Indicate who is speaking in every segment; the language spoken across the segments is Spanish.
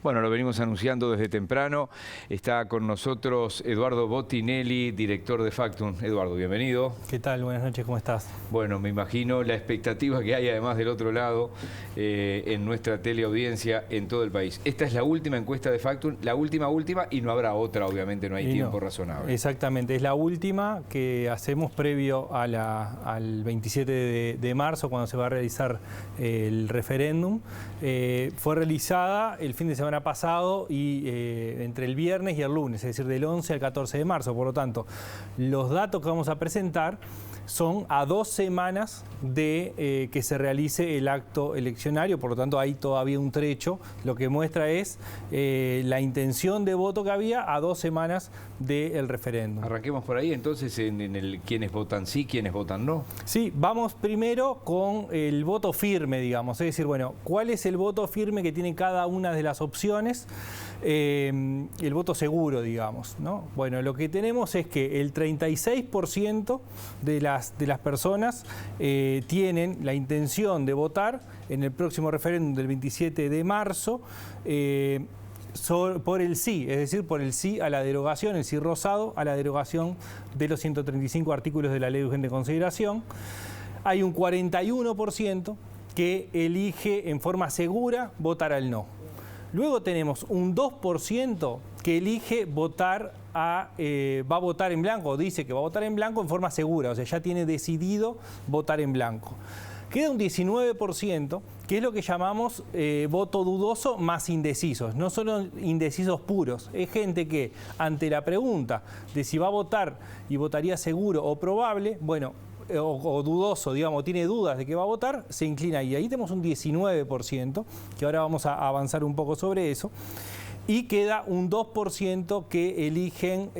Speaker 1: Bueno, lo venimos anunciando desde temprano. Está con nosotros Eduardo Bottinelli, director de Factum. Eduardo, bienvenido.
Speaker 2: ¿Qué tal? Buenas noches, ¿cómo estás?
Speaker 1: Bueno, me imagino la expectativa que hay además del otro lado en nuestra teleaudiencia en todo el país. Esta es la última encuesta de Factum, la última, y no habrá otra, obviamente, no hay tiempo razonable.
Speaker 2: Exactamente, es la última que hacemos previo a al 27 de marzo, cuando se va a realizar el referéndum. Fue realizada el fin de semana pasado y entre el viernes y el lunes, es decir, del 11 al 14 de marzo. Por lo tanto, los datos que vamos a presentar son a 2 semanas de que se realice el acto eleccionario, por lo tanto hay todavía un trecho. Lo que muestra es la intención de voto que había a 2 semanas del referéndum.
Speaker 1: Arranquemos por ahí entonces en el quiénes votan sí, quiénes votan no.
Speaker 2: Sí, vamos primero con el voto firme, digamos, es decir, bueno, ¿cuál es el voto firme que tiene cada una de las opciones? El voto seguro, digamos, ¿no? Bueno, lo que tenemos es que el 36% de las personas tienen la intención de votar en el próximo referéndum del 27 de marzo por el sí, es decir, por el sí a la derogación, el sí rosado a la derogación de los 135 artículos de la Ley de Urgente Consideración. Hay un 41% que elige en forma segura votar al no. Luego tenemos un 2% que elige votar va a votar en blanco, o dice que va a votar en blanco en forma segura, o sea, ya tiene decidido votar en blanco. Queda un 19%, que es lo que llamamos voto dudoso más indecisos. No solo indecisos puros, es gente que ante la pregunta de si va a votar y votaría seguro o probable, bueno, o dudoso, digamos, tiene dudas de que va a votar, se inclina ahí. Ahí tenemos un 19%, que ahora vamos a avanzar un poco sobre eso. Y queda un 2% que eligen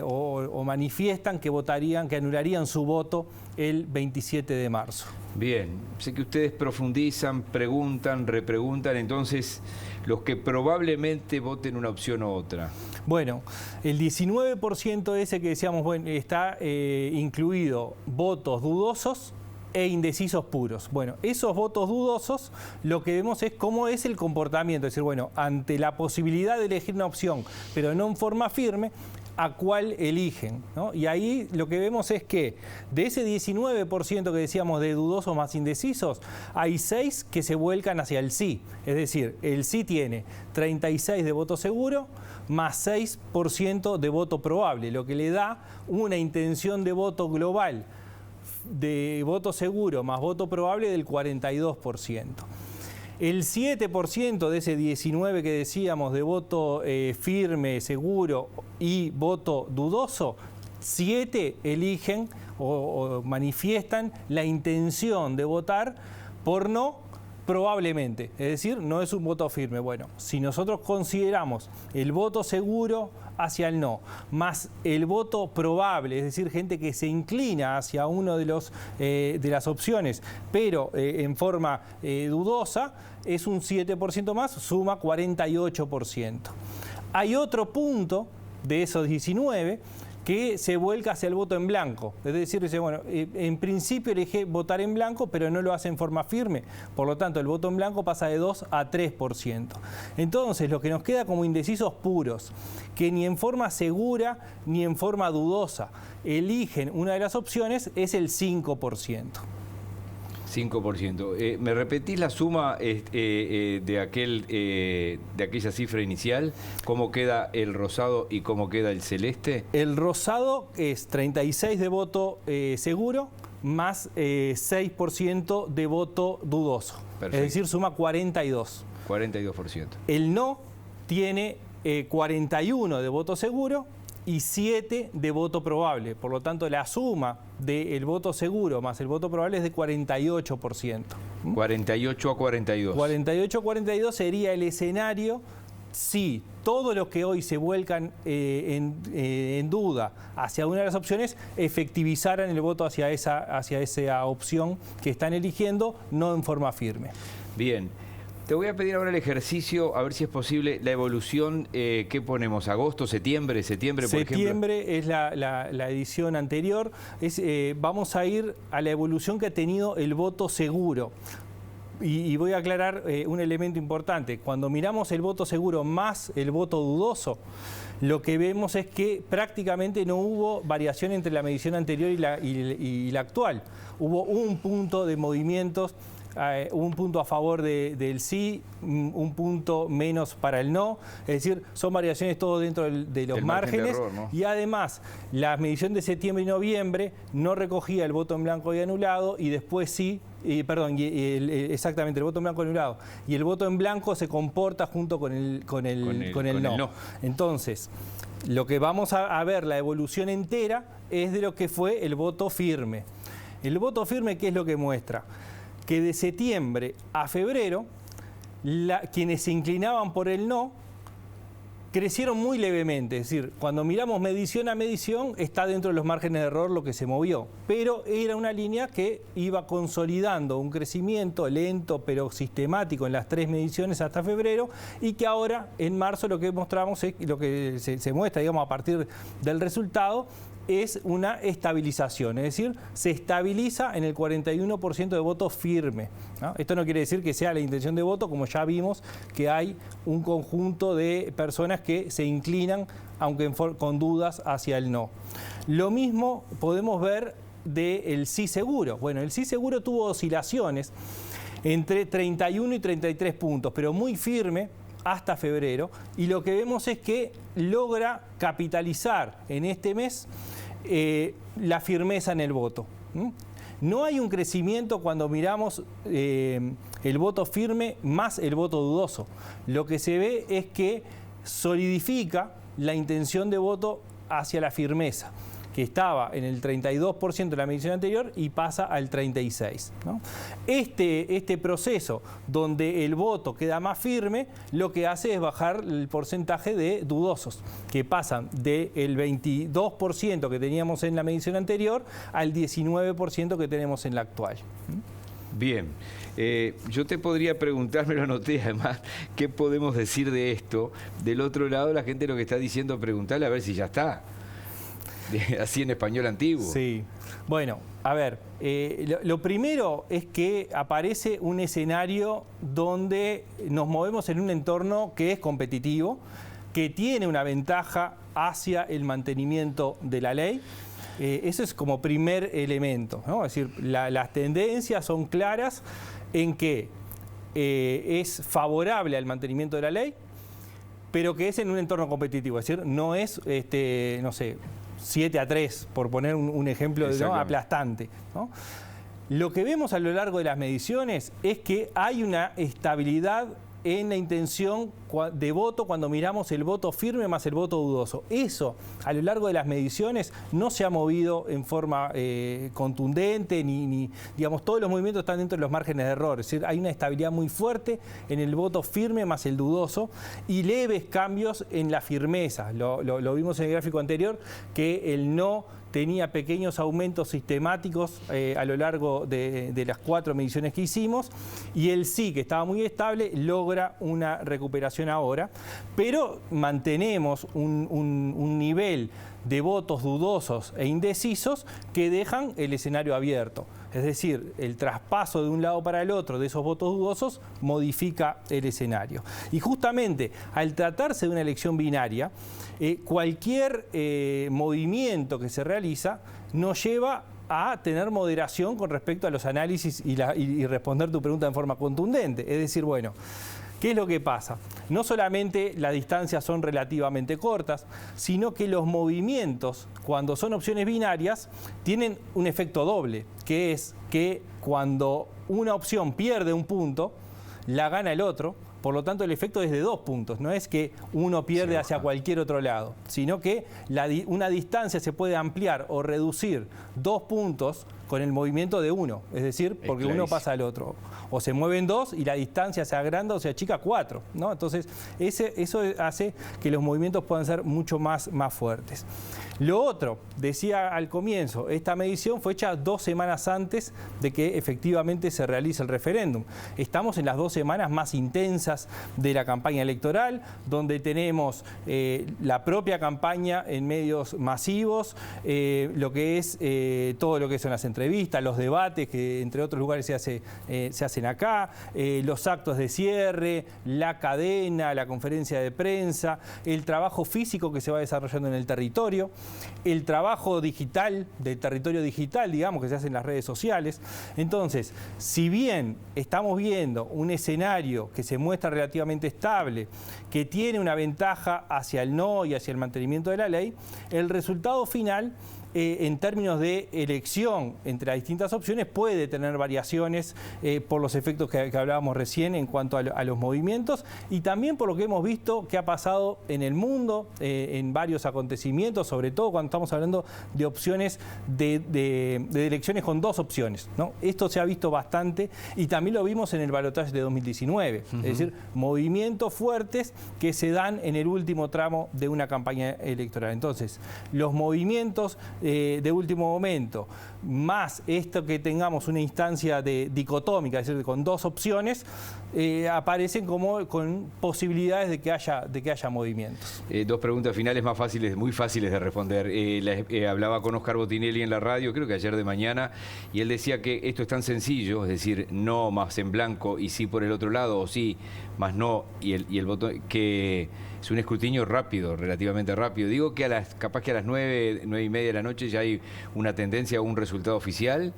Speaker 2: o manifiestan que votarían, que anularían su voto el 27 de marzo.
Speaker 1: Bien, sé que ustedes profundizan, preguntan, repreguntan, entonces los que probablemente voten una opción u otra.
Speaker 2: Bueno, el 19% ese que decíamos, bueno, está incluido votos dudosos e indecisos puros. Bueno, esos votos dudosos, lo que vemos es cómo es el comportamiento, es decir, bueno, ante la posibilidad de elegir una opción, pero no en forma firme, a cuál eligen, ¿no? Y ahí lo que vemos es que de ese 19% que decíamos de dudosos más indecisos, hay 6 que se vuelcan hacia el sí. Es decir, el sí tiene 36 de voto seguro más 6% de voto probable, lo que le da una intención de voto global de voto seguro más voto probable del 42%. El 7% de ese 19% que decíamos de voto firme, seguro y voto dudoso, 7 eligen o manifiestan la intención de votar por no probablemente, es decir, no es un voto firme. Bueno, si nosotros consideramos el voto seguro hacia el no, más el voto probable, es decir, gente que se inclina hacia uno de las opciones, pero en forma dudosa, es un 7% más, suma 48%. Hay otro punto de esos 19 que se vuelca hacia el voto en blanco. Es decir, dice, bueno, en principio elige votar en blanco, pero no lo hace en forma firme. Por lo tanto, el voto en blanco pasa de 2 a 3%. Entonces, lo que nos queda como indecisos puros, que ni en forma segura ni en forma dudosa eligen una de las opciones, es el 5%.
Speaker 1: 5%. ¿Me repetís la suma de aquella cifra inicial? ¿Cómo queda el rosado y cómo queda el celeste?
Speaker 2: El rosado es 36 de voto seguro más 6% de voto dudoso. Perfecto. Es decir, suma 42.
Speaker 1: 42%.
Speaker 2: El no tiene 41 de voto seguro y 7 de voto probable. Por lo tanto, la suma del voto seguro más el voto probable es de 48%.
Speaker 1: 48 a 42.
Speaker 2: 48 a 42 sería el escenario si todos los que hoy se vuelcan en duda hacia una de las opciones efectivizaran el voto hacia esa opción que están eligiendo, no en forma firme.
Speaker 1: Bien. Te voy a pedir ahora el ejercicio, a ver si es posible, la evolución, ¿qué ponemos? ¿Agosto, septiembre, por ejemplo?
Speaker 2: Septiembre es la edición anterior. Vamos a ir a la evolución que ha tenido el voto seguro. Y voy a aclarar un elemento importante. Cuando miramos el voto seguro más el voto dudoso, lo que vemos es que prácticamente no hubo variación entre la medición anterior y la actual. Hubo un punto de movimientos, un punto a favor del sí, un punto menos para el no. Es decir, son variaciones todo dentro de los márgenes. De error, ¿no? Y además, la medición de septiembre y noviembre no recogía el voto en blanco y anulado, y después sí. Exactamente, el voto en blanco anulado. Y el voto en blanco se comporta junto con el no. Entonces, lo que vamos a ver, la evolución entera, es de lo que fue el voto firme. El voto firme, ¿qué es lo que muestra? Que de septiembre a febrero, quienes se inclinaban por el no, crecieron muy levemente. Es decir, cuando miramos medición a medición, está dentro de los márgenes de error lo que se movió. Pero era una línea que iba consolidando un crecimiento lento pero sistemático en las 3 mediciones hasta febrero, y que ahora, en marzo, lo que mostramos es lo que se muestra, digamos, a partir del resultado, es una estabilización, es decir, se estabiliza en el 41% de voto firme, ¿no? Esto no quiere decir que sea la intención de voto, como ya vimos que hay un conjunto de personas que se inclinan, aunque con dudas, hacia el no. Lo mismo podemos ver del sí seguro. Bueno, el sí seguro tuvo oscilaciones entre 31 y 33 puntos, pero muy firme hasta febrero, y lo que vemos es que logra capitalizar en este mes la firmeza en el voto. No hay un crecimiento cuando miramos el voto firme más el voto dudoso. Lo que se ve es que solidifica la intención de voto hacia la firmeza, que estaba en el 32% de la medición anterior y pasa al 36%, ¿no? Este proceso donde el voto queda más firme, lo que hace es bajar el porcentaje de dudosos, que pasan del 22% que teníamos en la medición anterior al 19% que tenemos en la actual.
Speaker 1: Bien, yo te podría preguntar, me lo anoté además, ¿qué podemos decir de esto? Del otro lado, la gente lo que está diciendo, preguntarle a ver si ya está. Así en español antiguo.
Speaker 2: Sí. Bueno, a ver, lo primero es que aparece un escenario donde nos movemos en un entorno que es competitivo, que tiene una ventaja hacia el mantenimiento de la ley. Eso es como primer elemento, ¿no? Es decir, las tendencias son claras en que es favorable al mantenimiento de la ley, pero que es en un entorno competitivo. Es decir, no es, no sé, 7-3, por poner un ejemplo, ¿no?, aplastante, ¿no? Lo que vemos a lo largo de las mediciones es que hay una estabilidad en la intención de voto cuando miramos el voto firme más el voto dudoso. Eso, a lo largo de las mediciones, no se ha movido en forma contundente, ni digamos, todos los movimientos están dentro de los márgenes de error. Es decir, hay una estabilidad muy fuerte en el voto firme más el dudoso y leves cambios en la firmeza. Lo vimos en el gráfico anterior, que el no tenía pequeños aumentos sistemáticos a lo largo de las 4 mediciones que hicimos, y el sí, que estaba muy estable, logra una recuperación ahora, pero mantenemos un nivel de votos dudosos e indecisos que dejan el escenario abierto. Es decir, el traspaso de un lado para el otro de esos votos dudosos modifica el escenario. Y justamente al tratarse de una elección binaria, cualquier movimiento que se realiza nos lleva a tener moderación con respecto a los análisis y responder tu pregunta en forma contundente. Es decir, bueno, ¿qué es lo que pasa? No solamente las distancias son relativamente cortas, sino que los movimientos, cuando son opciones binarias, tienen un efecto doble, que es que cuando una opción pierde un punto, la gana el otro. Por lo tanto, el efecto es de 2 puntos. No es que uno pierde hacia cualquier otro lado, sino que una distancia se puede ampliar o reducir 2 puntos con el movimiento de uno. Es decir, porque uno pasa al otro. O se mueven 2 y la distancia se agranda o se achica 4, ¿no? Entonces, eso hace que los movimientos puedan ser mucho más fuertes. Lo otro, decía al comienzo, esta medición fue hecha 2 semanas antes de que efectivamente se realice el referéndum. Estamos en las 2 semanas más intensas de la campaña electoral, donde tenemos la propia campaña en medios masivos, lo que es todo lo que son las entrevistas entrevistas, los debates que entre otros lugares se hacen acá, los actos de cierre, la cadena, la conferencia de prensa, el trabajo físico que se va desarrollando en el territorio, el trabajo digital, del territorio digital, digamos, que se hace en las redes sociales. Entonces, si bien estamos viendo un escenario que se muestra relativamente estable, que tiene una ventaja hacia el no y hacia el mantenimiento de la ley, el resultado final en términos de elección entre las distintas opciones puede tener variaciones por los efectos que hablábamos recién en cuanto a los movimientos y también por lo que hemos visto que ha pasado en el mundo, en varios acontecimientos, sobre todo cuando estamos hablando de opciones de elecciones con dos opciones, ¿no? Esto se ha visto bastante y también lo vimos en el balotaje de 2019, es decir, movimientos fuertes que se dan en el último tramo de una campaña electoral. Entonces, los movimientos de último momento, más esto que tengamos una instancia dicotómica, es decir, con dos opciones, aparecen como con posibilidades de que haya movimientos.
Speaker 1: Dos preguntas finales más fáciles, muy fáciles de responder. Hablaba con Oscar Botinelli en la radio, creo que ayer de mañana, y él decía que esto es tan sencillo, es decir, no más en blanco y sí por el otro lado, o sí más no y el voto, que es un escrutinio rápido, relativamente rápido. Digo que capaz que a las 9:30 de la noche ya hay una tendencia o un resultado oficial.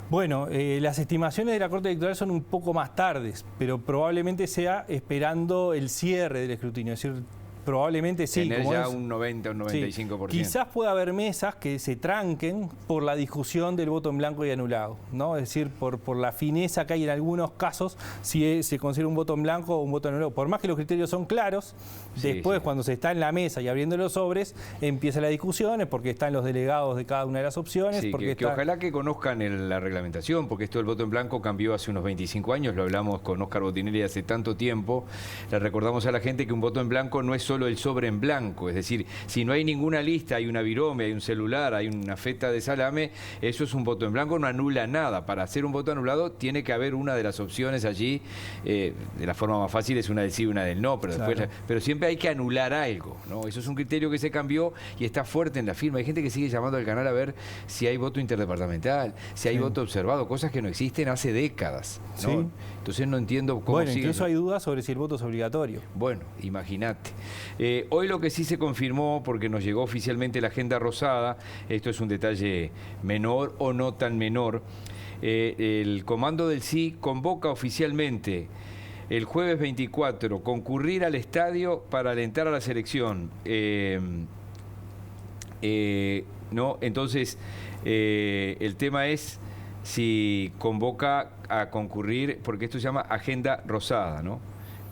Speaker 2: Bueno, las estimaciones de la Corte Electoral son un poco más tardes, pero probablemente sea esperando el cierre del escrutinio, es decir, probablemente sí.
Speaker 1: Tener ya un 90, un 95%.
Speaker 2: Sí. Quizás pueda haber mesas que se tranquen por la discusión del voto en blanco y anulado, ¿no? Es decir, por la fineza que hay en algunos casos, si se considera un voto en blanco o un voto anulado. Por más que los criterios son claros, después cuando se está en la mesa y abriendo los sobres, empieza la discusión, porque están los delegados de cada una de las opciones.
Speaker 1: Sí,
Speaker 2: porque
Speaker 1: que ojalá que conozcan la reglamentación, porque esto del voto en blanco cambió hace unos 25 años, lo hablamos con Oscar Botinelli hace tanto tiempo. Le recordamos a la gente que un voto en blanco no es solo el sobre en blanco, es decir, si no hay ninguna lista, hay una virome, hay un celular, hay una feta de salame, eso es un voto en blanco, no anula nada. Para hacer un voto anulado tiene que haber una de las opciones allí, de la forma más fácil es una del sí y una del no, pero después, pero siempre hay que anular algo, ¿no? Eso es un criterio que se cambió y está fuerte en la firma. Hay gente que sigue llamando al canal a ver si hay voto interdepartamental, si hay voto observado, cosas que no existen hace décadas, ¿no?
Speaker 2: Sí.
Speaker 1: Entonces no entiendo cómo
Speaker 2: Bueno, incluso hay dudas sobre si el voto es obligatorio.
Speaker 1: Bueno, imagínate. Hoy lo que sí se confirmó, porque nos llegó oficialmente la agenda rosada, esto es un detalle menor o no tan menor, el Comando del Sí convoca oficialmente el jueves 24 concurrir al estadio para alentar a la selección. ¿No? Entonces, el tema es si convoca a concurrir, porque esto se llama agenda rosada, ¿no?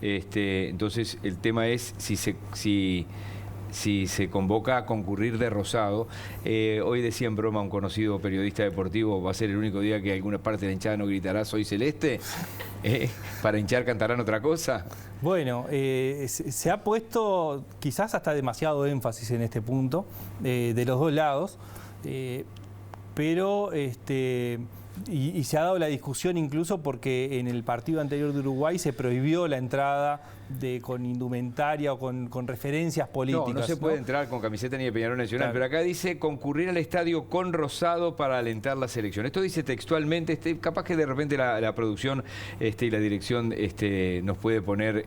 Speaker 1: Entonces el tema es si se convoca a concurrir de rosado. Hoy decía en broma un conocido periodista deportivo, va a ser el único día que alguna parte de la hinchada no gritará "soy celeste", para hinchar cantarán otra cosa. Bueno,
Speaker 2: se ha puesto quizás hasta demasiado énfasis en este punto de los dos lados, pero y se ha dado la discusión incluso porque en el partido anterior de Uruguay se prohibió la entrada con indumentaria o con referencias políticas.
Speaker 1: No se puede entrar con camiseta ni de Peñarol Nacional, pero acá dice concurrir al estadio con rosado para alentar la selección. Esto dice textualmente, capaz que de repente la producción y la dirección nos puede poner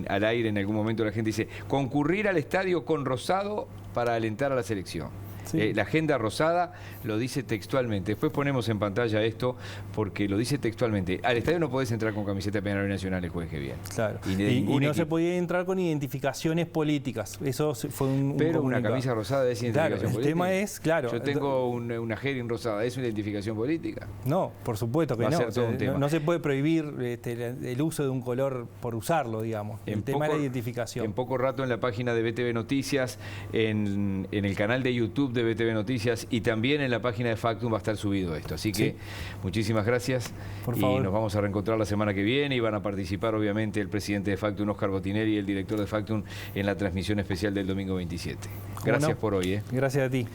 Speaker 1: al aire en algún momento. La gente dice concurrir al estadio con rosado para alentar a la selección. Sí. La agenda rosada lo dice textualmente. Después ponemos en pantalla esto porque lo dice textualmente. Al estadio no podés entrar con camiseta de Peñarol Nacional el jueves que viene.
Speaker 2: Claro. Y no se podía entrar con identificaciones políticas. Eso fue un
Speaker 1: Pero una camisa rosada es identificación política.
Speaker 2: El tema es, claro.
Speaker 1: Yo tengo una Herin rosada, ¿es una identificación política?
Speaker 2: No, por supuesto que no. O sea, no se puede prohibir el uso de un color por usarlo, digamos. El tema es la identificación.
Speaker 1: En poco rato en la página de BTV Noticias, en el canal de YouTube de BTV Noticias y también en la página de Factum va a estar subido esto. Así que muchísimas gracias.
Speaker 2: Por favor.
Speaker 1: Y nos vamos a reencontrar la semana que viene y van a participar obviamente el presidente de Factum, Oscar Botinelli, y el director de Factum en la transmisión especial del domingo 27. Gracias por hoy.
Speaker 2: Gracias a ti.